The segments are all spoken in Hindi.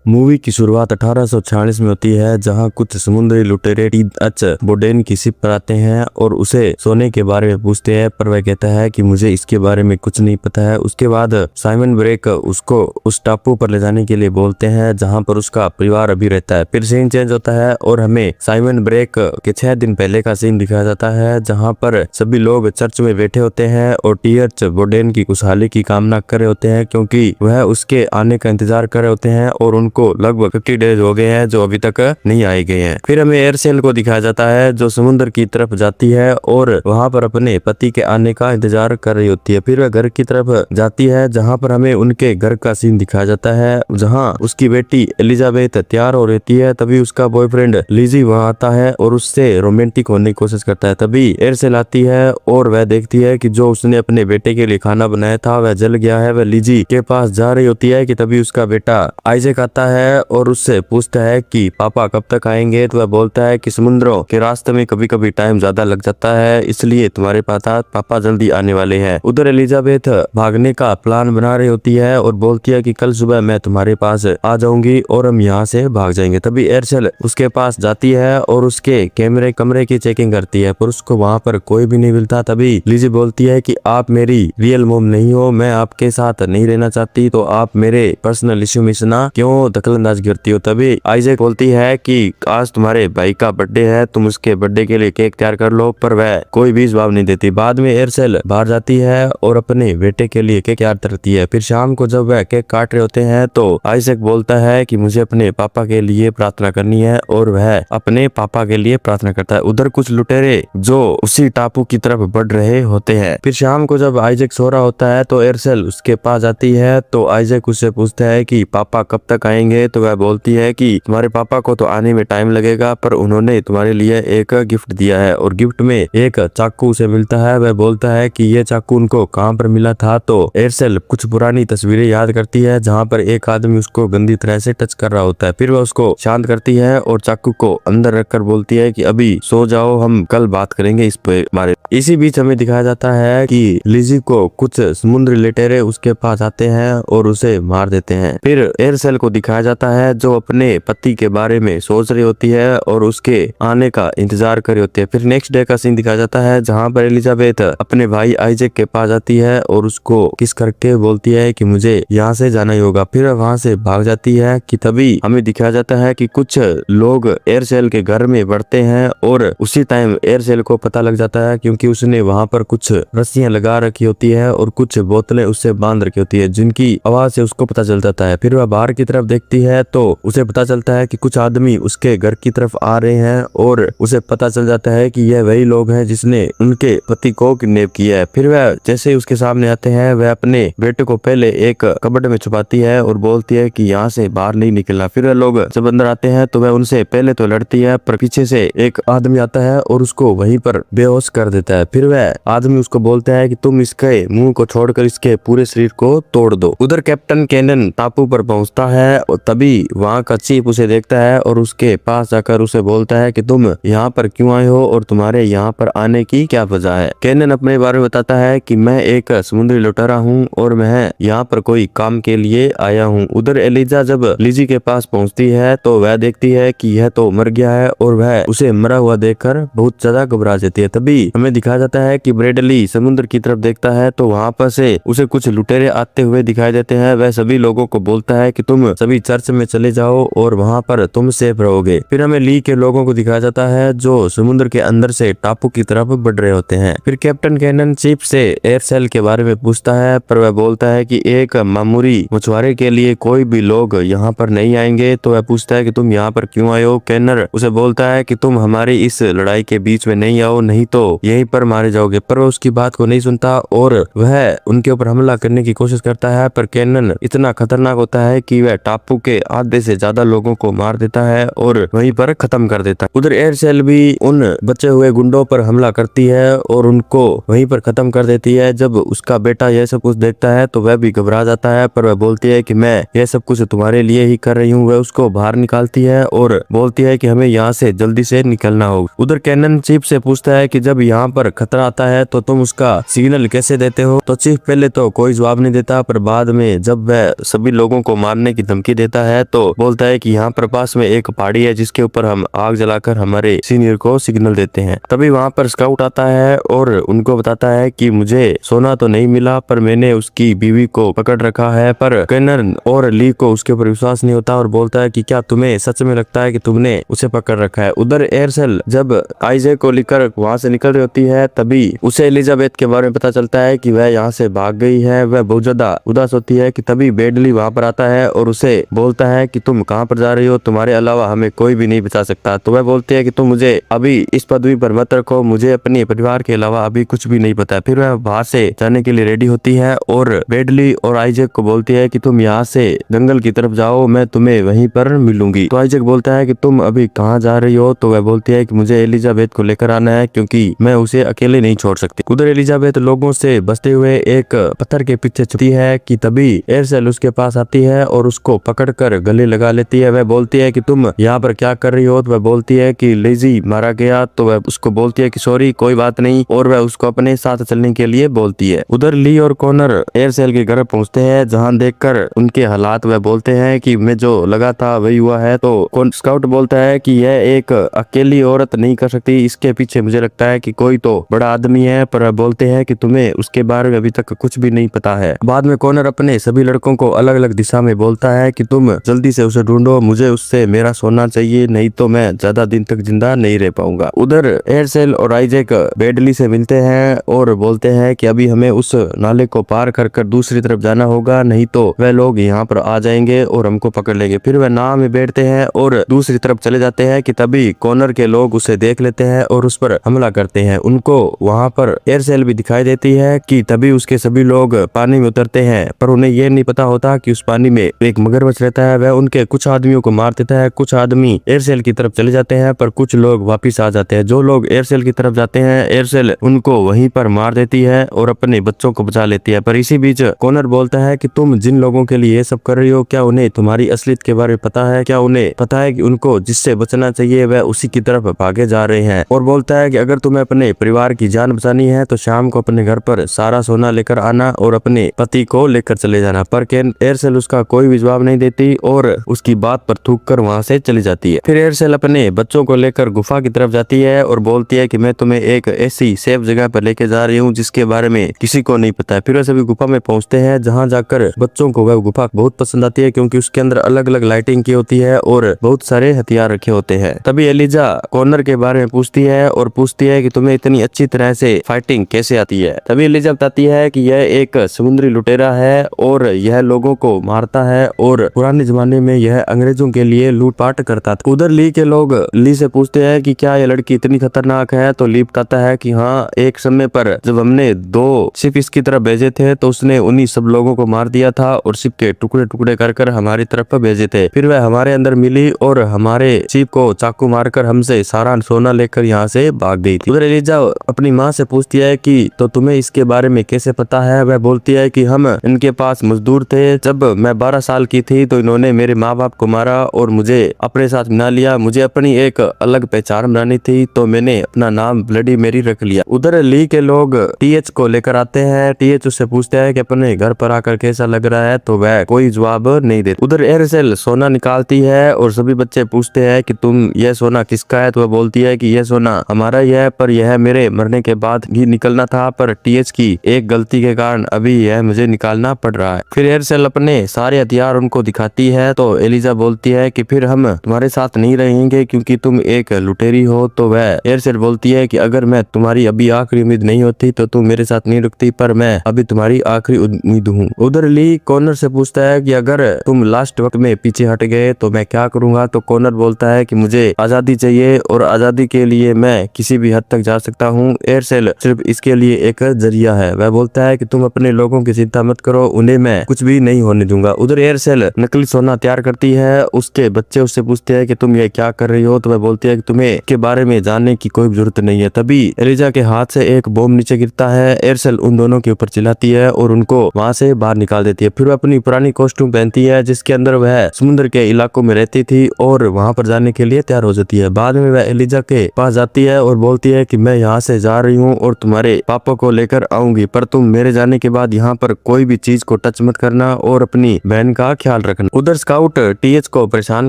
मूवी की शुरुआत 1846 में होती है, जहां कुछ समुद्री लुटेरे टी.एच. बोडेन की शिप पर आते हैं और उसे सोने के बारे में पूछते हैं, पर वह कहता है कि मुझे इसके बारे में कुछ नहीं पता है। उसके बाद साइमन ब्रेक उसको उस टापू पर ले जाने के लिए बोलते हैं, जहां पर उसका परिवार अभी रहता है। फिर सीन चेंज होता है और हमें साइमन ब्रेक के 6 दिन पहले का सीन दिखाया जाता है, जहां पर सभी लोग चर्च में बैठे होते हैं और टी.एच. बोडेन की खुशहाली की कामना कर रहे होते हैं, क्योंकि वह उसके आने का इंतजार कर रहे होते हैं और उनको लगभग 50 डेज हो गए हैं जो अभी तक नहीं आए गए हैं। फिर हमें एयरसेल को दिखाया जाता है, जो समुद्र की तरफ जाती है और वहां पर अपने पति के आने का इंतजार कर रही होती है। फिर वह घर की तरफ जाती है, जहां पर हमें उनके घर का सीन दिखाया जाता है, जहां उसकी बेटी एलिजाबेथ तैयार हो रहती है। तभी उसका बॉयफ्रेंड लिजी वहां आता है और उससे रोमांटिक होने की कोशिश करता है। तभी एयरसेल आती है और वह देखती है कि जो उसने अपने बेटे के लिए खाना बनाया था वह जल गया है। वह लिजी के पास जा रही होती है कि तभी उसका बेटा आइजैक आता है और उससे पूछता है कि पापा कब तक आएंगे। तो वह बोलता है कि समुद्रों के रास्ते में कभी कभी टाइम ज्यादा लग जाता है, इसलिए तुम्हारे पापा जल्दी आने वाले हैं। उधर एलिजाबेथ भागने का प्लान बना रही होती है और बोलती है कि कल सुबह मैं तुम्हारे पास आ जाऊंगी और हम यहाँ से भाग जाएंगे। तभी एयरसेल उसके पास जाती है और उसके कमरे की चेकिंग करती है, पर उसको वहाँ पर कोई भी नहीं मिलता। तभी लिजी बोलती है कि आप मेरी रियल मोम नहीं हो, मैं आपके साथ नहीं रहना चाहती, तो आप मेरे पर्सनल इश्यू में ना क्यों दखलंदाज करती हो। तभी आइजैक बोलती है कि आज तुम्हारे भाई का बर्थडे है, तुम उसके बर्थडे के लिए केक तैयार कर लो, पर वह कोई भी जवाब नहीं देती। बाद में एयरसेल बाहर जाती है और अपने बेटे के लिए केक तैयार करती है। फिर शाम को जब वह केक काट रहे होते हैं तो आइजैक बोलता है कि मुझे अपने पापा के लिए प्रार्थना करनी है और वह अपने पापा के लिए प्रार्थना करता है। उधर कुछ लुटेरे जो उसी टापू की तरफ बढ़ रहे होते हैं। फिर शाम को जब आइजैक सो रहा होता है तो एयरसेल उसके पास जाती है, तो आइजैक उससे पूछता है कि पापा कब तक आएंगे। तो वह बोलती है कि तुम्हारे पापा को तो आने में टाइम लगेगा, पर उन्होंने तुम्हारे लिए एक गिफ्ट दिया है, और गिफ्ट में एक चाकू उसे मिलता है। वह बोलता है कि ये चाकू उनको कहाँ पर मिला था। तो एयरसेल कुछ पुरानी तस्वीरें याद करती है, जहाँ पर एक आदमी उसको गंदी तरह से टच कर रहा होता है। फिर वह उसको शांत करती है और चाकू को अंदर रखकर बोलती है कि अभी सो जाओ, हम कल बात करेंगे इस बारे। इसी बीच हमें दिखाया जाता है कि लिजी को कुछ समुद्री लुटेरे उसके पास आते हैं और उसे मार देते हैं। फिर एयरसेल को दिखाया जाता है, जो अपने पति के बारे में सोच रही होती है और उसके आने का इंतजार कर रही होती है। फिर नेक्स्ट डे का सीन दिखाया जाता है, जहाँ पर एलिजाबेथ अपने भाई आइजैक के पास आती है और उसको किस करके बोलती है कि मुझे यहाँ से जाना ही होगा। फिर वहां से भाग जाती है कि तभी हमें दिखाया जाता है कि कुछ लोग एयरसेल के घर में बढ़ते हैं और उसी टाइम एयरसेल को पता लग जाता है, क्योंकि उसने वहां पर कुछ रस्सियां लगा रखी होती है और कुछ बोतलें उससे बांध रखी होती है, जिनकी आवाज से उसको पता चल जाता है। फिर वह बाहर की तरफ देखती है तो उसे पता चलता है कि कुछ आदमी उसके घर की तरफ आ रहे हैं और उसे पता चल जाता है कि यह वही लोग हैं जिसने उनके पति को किडनैप किया है। फिर वह जैसे ही उसके सामने आते हैं, वह अपने बेटे को पहले एक कबर्ड में छुपाती है और बोलती है कि यहाँ से बाहर नहीं निकलना। फिर वह लोग जब अंदर आते हैं तो वह उनसे पहले तो लड़ती है, पर पीछे से एक आदमी आता है और उसको वहीं पर बेहोश कर देता है। फिर वह आदमी उसको बोलता है कि तुम इसके मुंह को छोड़कर इसके पूरे शरीर को तोड़ दो। उधर कैप्टन कैनन टापू पर पहुंचता है और तभी वहाँ का चीफ उसे देखता है और उसके पास जाकर उसे बोलता है कि तुम यहाँ पर क्यों आए हो और तुम्हारे यहाँ पर आने की क्या वजह है। कैनन अपने बारे में बताता है कि मैं एक समुद्री लुटेरा हूँ और मैं यहाँ पर कोई काम के लिए आया हूँ। उधर एलिजा जब लिजी के पास पहुँचती है तो वह देखती है कि यह तो मर गया है और वह उसे मरा हुआ देखकर बहुत ज्यादा घबरा जाती है। तभी हमें दिखाया जाता है कि ब्रेडली समुद्र की तरफ देखता है तो वहाँ पर से उसे कुछ लुटेरे आते हुए दिखाई देते हैं। वह सभी लोगों को बोलता है कि तुम सभी चर्च में चले जाओ और वहाँ पर तुम सेफ रहोगे। फिर हमें ली के लोगों को दिखाया जाता है, जो समुद्र के अंदर से टापू की तरफ बढ़ रहे होते हैं। फिर कैप्टन कैनन चीफ से एयरसेल के बारे में पूछता है, पर वह बोलता है कि एक मामूली मछुआरे के लिए कोई भी लोग यहाँ पर नहीं आएंगे। तो वह पूछता है कि तुम यहाँ पर क्यों आए हो। कैनर उसे बोलता है कि तुम हमारी इस लड़ाई के बीच में नहीं आओ, नहीं तो यहीं पर मारे जाओगे। पर वह उसकी बात को नहीं सुनता और वह उनके ऊपर हमला करने की कोशिश करता है, पर कैनन इतना खतरनाक होता है कि वह टापू के आधे से ज्यादा लोगों को मार देता है और वहीं पर खत्म कर देता है। उधर एयरसेल भी उन बचे हुए गुंडों पर हमला करती है और उनको वहीं पर खत्म कर देती है। जब उसका बेटा यह सब कुछ देखता है तो वह भी घबरा जाता है, पर वह बोलती है कि मैं यह सब कुछ तुम्हारे लिए ही कर रही हूँ। वह उसको बाहर निकालती है और बोलती है कि हमें यहाँ से जल्दी से निकलना होगा। उधर कैनन चीफ से पूछता है कि जब यहाँ पर खतरा आता है तो तुम उसका सिग्नल कैसे देते हो। तो चीफ पहले तो कोई जवाब नहीं देता, पर बाद में जब वह सभी लोगों को मारने की धमकी धमकी देता है तो बोलता है कि यहाँ पर पास में एक पहाड़ी है जिसके ऊपर हम आग जलाकर हमारे सीनियर को सिग्नल देते हैं। तभी वहाँ पर स्काउट आता है और उनको बताता है कि मुझे सोना तो नहीं मिला पर मैंने उसकी बीवी को पकड़ रखा है। पर केनर और ली को उसके ऊपर विश्वास नहीं होता और बोलता है कि क्या तुम्हें सच में लगता है कि तुमने उसे पकड़ रखा है। उधर एयरसेल जब आइजैक को लेकर वहाँ से निकल रही होती है तभी उसे एलिजाबेथ के बारे में पता चलता है कि वह यहाँ से भाग गई है। वह बहुत ज्यादा उदास होती है कि तभी बेडली वहाँ पर आता है और उसे बोलता है कि तुम कहाँ पर जा रही हो, तुम्हारे अलावा हमें कोई भी नहीं बचा सकता। तो वह बोलती है कि तुम मुझे अभी इस पदवी पर मत रखो, मुझे अपने परिवार के अलावा अभी कुछ भी नहीं पता। फिर वह बाहर से जाने के लिए रेडी होती है और बेडली और आइजैक को बोलती है कि तुम यहाँ से जंगल की तरफ जाओ, मैं तुम्हें वहीं पर मिलूंगी। तो आइजैक बोलता है कि तुम अभी कहाँ जा रही हो। तो वह बोलती है कि मुझे एलिजाबेथ को लेकर आना है क्योंकि मैं उसे अकेले नहीं छोड़ सकती। उधर एलिजाबेथ लोगों से बचते हुए एक पत्थर के पीछे छुपती है कि तभी एयरसेल उसके पास आती है और उसको पकड़कर गले लगा लेती है। वह बोलती है कि तुम यहाँ पर क्या कर रही हो। तो वह बोलती है कि लेजी मारा गया। तो वह उसको बोलती है कि सॉरी कोई बात नहीं और वह उसको अपने साथ चलने के लिए बोलती है। उधर ली और कॉनर एयरसेल के घर पहुंचते हैं जहां देखकर उनके हालात वह बोलते हैं कि मैं जो लगा था वही हुआ है। तो स्काउट बोलता है कि यह एक अकेली औरत नहीं कर सकती, इसके पीछे मुझे लगता है कि कोई तो बड़ा आदमी है। पर बोलते हैं कि तुम्हें उसके बारे में अभी तक कुछ भी नहीं पता है। बाद में कॉनर अपने सभी लड़कों को अलग अलग दिशा में बोलता है कि तुम जल्दी से उसे ढूंढो, मुझे उससे मेरा सोना चाहिए, नहीं तो मैं ज्यादा दिन तक जिंदा नहीं रह पाऊंगा। उधर एयरसेल और आइजैक बेडली से मिलते हैं और बोलते हैं कि अभी हमें उस नाले को पार कर कर दूसरी तरफ जाना होगा, नहीं तो वह लोग यहाँ पर आ जाएंगे और हमको पकड़ लेंगे। फिर वह नाव में बैठते हैं और दूसरी तरफ चले जाते हैं कि तभी कॉनर के लोग उसे देख लेते हैं और उस पर हमला करते हैं। उनको वहाँ पर एयरसेल भी दिखाई देती है कि तभी उसके सभी लोग पानी में उतरते हैं पर उन्हें यह नहीं पता होता कि उस पानी में एक मगरमच्छ रहता है। वह उनके कुछ आदमियों को मार देता है। कुछ आदमी एयरसेल की तरफ चले जाते हैं पर कुछ लोग वापिस आ जाते हैं। जो लोग एयरसेल की तरफ जाते हैं एयरसेल उनको वहीं पर मार देती है और अपने बच्चों को बचा लेती है। पर इसी बीच कॉनर बोलता है कि तुम जिन लोगों के लिए ये सब कर रही हो क्या उन्हें तुम्हारी असलियत के बारे में पता है, क्या उन्हें पता है कि उनको जिससे बचना चाहिए वह उसी की तरफ भागे जा रहे हैं। और बोलता है कि अगर तुम्हें अपने परिवार की जान बचानी है तो शाम को अपने घर पर सारा सोना लेकर आना और अपने पति को लेकर चले जाना। पर एयरसेल उसका कोई भी जवाब नहीं देती और उसकी बात पर थूक कर वहाँ से चली जाती है। फिर एयरसेल अपने बच्चों को लेकर गुफा की तरफ जाती है और बोलती है कि मैं तुम्हें एक ऐसी सेफ जगह पर लेके जा रही हूँ जिसके बारे में किसी को नहीं पता है। फिर वह सभी गुफा में पहुंचते हैं जहाँ जाकर बच्चों को वह गुफा बहुत पसंद आती है क्योंकि उसके अंदर अलग अलग लाइटिंग की होती है और बहुत सारे हथियार रखे होते हैं। तभी एलिजा कॉनर के बारे में पूछती है और पूछती है कि तुम्हें इतनी अच्छी तरह से फाइटिंग कैसे आती है। तभी एलिजा बताती है कि यह एक समुद्री लुटेरा है और यह लोगों को मारता है और पुराने जमाने में यह अंग्रेजों के लिए लूटपाट करता था। उधर ली के लोग ली से पूछते हैं कि क्या यह लड़की इतनी खतरनाक है। तो ली बताता है कि हाँ, एक समय पर जब हमने 2 शिप इसकी तरफ भेजे थे तो उसने उन्हीं सब लोगों को मार दिया था और शिप के टुकड़े टुकड़े कर कर हमारी तरफ भेजे थे। फिर वह हमारे अंदर मिली और हमारे शिप को चाकू मारकर हमसे सारा सोना लेकर यहाँ से भाग गई थी। उधर एलिजा अपनी माँ से पूछती है कि तो तुम्हें इसके बारे में कैसे पता है। वह बोलती है कि हम इनके पास मजदूर थे, जब मैं 12 साल की थी तो इन्होंने मेरे माँ बाप को मारा और मुझे अपने साथ मिला लिया। मुझे अपनी एक अलग पहचान बनानी थी तो मैंने अपना नाम ब्लडी मेरी रख लिया। उधर ली के लोग टीएच को लेकर आते हैं। टीएच उससे पूछते हैं कि अपने घर पर आकर कैसा लग रहा है तो वह कोई जवाब नहीं देती। उधर एयरसेल सोना निकालती है और सभी बच्चे पूछते हैं कि तुम यह सोना किसका है। तो वह बोलती है कि यह सोना हमारा ही है पर यह मेरे मरने के बाद ही निकलना था, पर टीएच की एक गलती के कारण अभी यह मुझे निकालना पड़ रहा है। फिर एयरसेल अपने सारे हथियार उनको दिखाती है तो एलिजा बोलती है कि फिर हम तुम्हारे साथ नहीं रहेंगे क्योंकि तुम एक लुटेरी हो। तो वह एयरसेल बोलती है कि अगर मैं तुम्हारी अभी आखिरी उम्मीद नहीं होती तो तुम मेरे साथ नहीं रुकती, पर मैं अभी तुम्हारी आखिरी उम्मीद हूँ। उधर ली कॉनर से पूछता है कि अगर तुम लास्ट वक्त में पीछे हट गए तो मैं क्या करूंगा। तो कॉनर बोलता है कि मुझे आजादी चाहिए और आजादी के लिए मैं किसी भी हद तक जा सकता हूँ। एयरसेल सिर्फ इसके लिए एक जरिया है। वह बोलता है कि तुम अपने लोगों की चिंता मत करो, उन्हें मैं कुछ भी नहीं होने दूंगा। उधर एयरसेल नकली सोना तैयार करती है। उसके बच्चे उससे पूछते हैं कि तुम ये क्या कर रही हो। तो वह बोलती है कि तुम्हें के बारे में जानने की कोई जरूरत नहीं है। तभी एलिजा के हाथ से एक बॉम्ब नीचे गिरता है। एयरसेल उन दोनों के ऊपर चिल्लाती है और उनको वहां से बाहर निकाल देती है। फिर वह अपनी पुरानी कॉस्ट्यूम पहनती है जिसके अंदर वह समुद्र के इलाकों में रहती थी और वहां पर जाने के लिए तैयार हो जाती है। बाद में वह एलिजा के पास जाती है और बोलती है कि मैं यहाँ से जा रही हूँ और तुम्हारे पापा को लेकर आऊंगी, पर तुम मेरे जाने के बाद यहाँ पर कोई भी चीज को टच मत करना और अपनी बहन का ख्याल रखना। उधर स्काउट टीएच को परेशान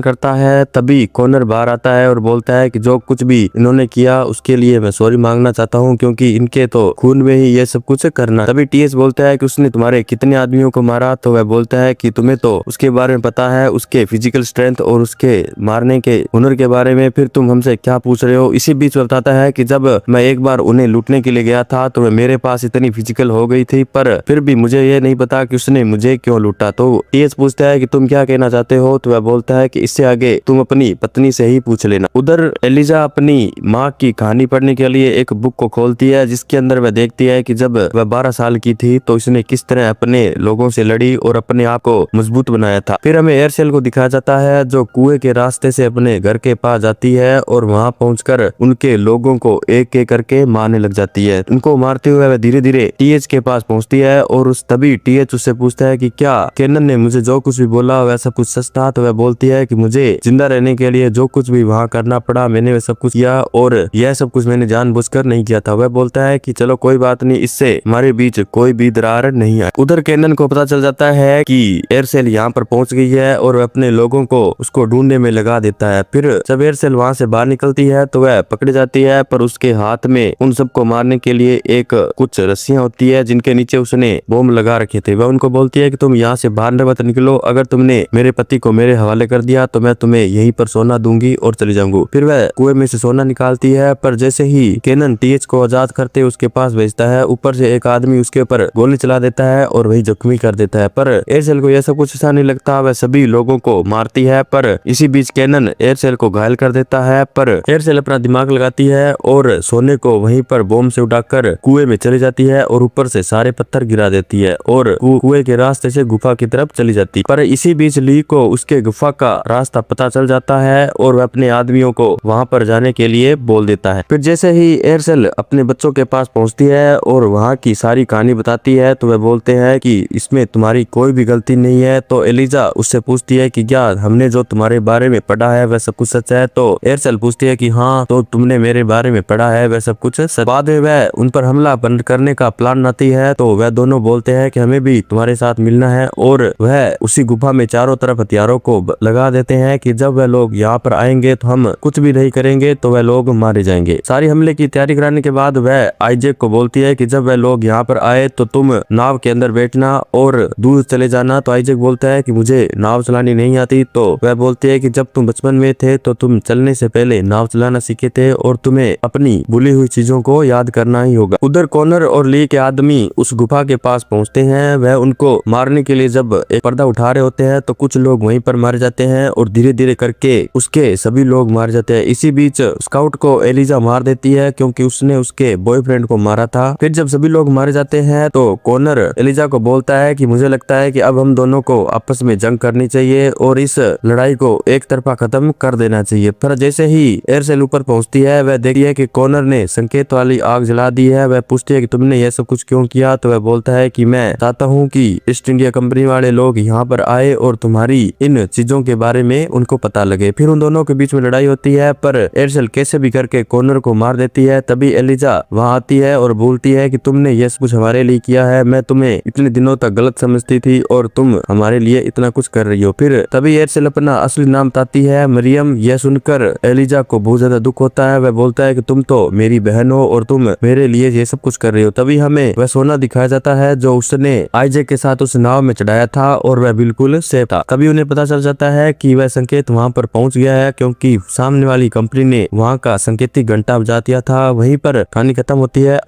करता है, तभी कॉनर बाहर आता है और बोलता है कि जो कुछ भी इन्होंने किया उसके लिए मैं सॉरी मांगना चाहता हूँ, क्योंकि इनके तो खून में ही ये सब कुछ करना। तभी टीएच बोलता है कि उसने तुम्हारे कितने आदमियों को मारा, तो वह बोलता है कि तुम्हें तो उसके बारे में पता है, उसके फिजिकल स्ट्रेंथ और उसके मारने के हुनर के बारे में, फिर तुम हमसे क्या पूछ रहे हो। इसी बीच बताता है कि जब मैं एक बार उन्हें लूटने के लिए गया था तो मेरे पास इतनी फिजिकल हो गई थी, पर फिर भी मुझे ये नहीं पता कि उसने मुझे क्यों लूटा। तो टीएच पूछता है कि तुम क्या कहना चाहते हो, तो वह बोलता है कि इससे आगे तुम अपनी पत्नी से ही पूछ लेना। उधर एलिजा अपनी माँ की कहानी पढ़ने के लिए एक बुक को खोलती है, जिसके अंदर वह देखती है कि जब वह 12 साल की थी तो इसने किस तरह अपने लोगों से लड़ी और अपने आप को मजबूत बनाया था। फिर हमें एयरसेल को दिखाया जाता है जो कुएं के रास्ते से अपने घर के पास जाती है और वहां पहुंचकर उनके लोगों को एक एक करके मारने लग जाती है। उनको मारते हुए वह धीरे धीरे टीएच के पास पहुंचती है और उस तभी टीएच उससे पूछता है कि क्या केनन ने मुझे जो कुछ भी बोला वैसा कुछ सच था। तो वह बोलती है कि मुझे जिंदा रहने के लिए जो कुछ भी वहां करना पड़ा मैंने वह सब कुछ किया और यह सब कुछ मैंने जानबूझकर नहीं किया था। वह बोलता है कि चलो कोई बात नहीं, इससे हमारे बीच कोई भी दरार नहीं है। उधर केनन को पता चल जाता है कि एयरसेल यहाँ पर पहुंच गई है और वह अपने लोगों को उसको ढूंढने में लगा देता है। फिर जब एयरसेल वहां से बाहर निकलती है तो वह पकड़ी जाती है, पर उसके हाथ में उन सबको मारने के लिए एक कुछ रस्सियां होती है जिनके नीचे उसने बम लगा रखे थे। वह उनको बोलती है कि तुम यहाँ से बाहर मत निकलो, अगर तुमने मेरे पति को मेरे हवाले कर दिया तो मैं तुम्हें यहीं पर सोना दूंगी और चली जाऊंगी। फिर वह कुएं में से सोना निकालती है, पर जैसे ही केनन टीएच को आजाद करते उसके पास भेजता है, ऊपर से एक आदमी उसके ऊपर गोली चला देता है और वही जख्मी कर देता है। पर एयरसेल को यह सब कुछ अच्छा नहीं लगता, वह सभी लोगों को मारती है। पर इसी बीच केनन एयरसेल को घायल कर देता है, पर एयरसेल अपना दिमाग लगाती है और सोने को वहीं पर बम से उड़ाकर कुएं में चली जाती है और ऊपर से सारे पत्थर गिरा देती है और कुएं के रास्ते से गुफा की तरफ चली जाती है। पर इसी बीच ली को उसके गुफा का रास्ता पता चल जाता है और वह अपने आदमियों को वहां पर जाने के लिए बोल देता है। फिर जैसे ही एयरसेल अपने बच्चों के पास पहुंचती है और वहां की सारी कहानी बताती है तो वह बोलते हैं कि इसमें तुम्हारी कोई भी गलती नहीं है। तो एलिजा उससे पूछती है कि क्या हमने जो तुम्हारे बारे में पढ़ा है वह सब कुछ सच है। तो एयरसेल पूछती है कि हाँ, तो तुमने मेरे बारे में पढ़ा है वह सब कुछ सच। बाद में वह उन पर हमला बंद करने का प्लान बनाती है, तो वह दोनों बोलते हैं कि हमें भी तुम्हारे साथ मिलना है और वह उसी गुफा में चारों तरफ हथियारों को लगा देते हैं कि जब वह लोग यहाँ पर आएंगे तो हम कुछ भी नहीं करेंगे तो वह लोग मारे जाएंगे। सारी हमले की तैयारी कराने के बाद वह आइजैक को बोलती है कि जब वह लोग यहाँ पर आए तो तुम नाव के अंदर बैठना और दूर चले जाना। तो आइजैक बोलता है कि मुझे नाव चलानी नहीं आती। तो वह बोलती है कि जब तुम बचपन में थे तो तुम चलने से पहले नाव चलाना सीखे थे और तुम्हें अपनी भूली हुई चीजों को याद करना ही होगा। उधर कॉनर और ली के आदमी उस गुफा के पास पहुंचते हैं। वह उनको मारने के लिए जब एक पर्दा उठा रहे होते हैं तो कुछ लोग वहीं पर मारे जाते हैं और धीरे धीरे करके उसके सभी लोग मार जाते हैं। इसी बीच स्काउट को एलिजा मार देती है क्योंकि उसने उसके बॉयफ्रेंड को मारा था। फिर जब सभी लोग मारे जाते हैं तो कॉनर एलिजा को बोलता है कि मुझे लगता है कि अब हम दोनों को आपस में जंग करनी चाहिए और इस लड़ाई को एक तरफा खत्म कर देना चाहिए। पर जैसे ही एयरसेल ऊपर पहुंचती है वह देखती है कि कॉनर ने संकेत वाली आग जला दी है। वह पूछती है कि तुमने यह सब कुछ क्यों किया। तो वह बोलता है कि मैं चाहता हूँ कि ईस्ट इंडिया कंपनी वाले लोग यहाँ पर आए और तुम्हारी इन चीजों के बारे में उनको पता लगे। फिर उन दोनों के बीच में लड़ाई होती है, पर एयरसेल कैसे भी करके कॉनर को मार देती है। तभी एलिजा वहाँ आती है और बोलती है कि तुमने यह सब कुछ हमारे लिए किया है, मैं तुम्हें इतने दिनों तक गलत समझती थी और तुम हमारे लिए इतना कुछ कर रही हो। फिर तभी एयरसेल अपना असली नाम बताती है, मरियम। यह सुनकर एलिजा को बहुत ज्यादा दुख होता है। वह बोलता है कि तुम तो मेरी बहन हो और तुम मेरे लिए ये सब कुछ कर रही हो। तभी हमें वह सोना दिखाया जाता है जो उसने आइजैक के साथ उस नाव में चढ़ाया था और वह बिल्कुल सेफ था। तभी उन्हें पता चल जाता है कि वह संकेत वहां पर पहुंच गया है क्योंकि सामने वाली कंपनी ने वहां का संकेतिक घंटा बजा दिया था। वहीं पर कहानी खत्म होती है।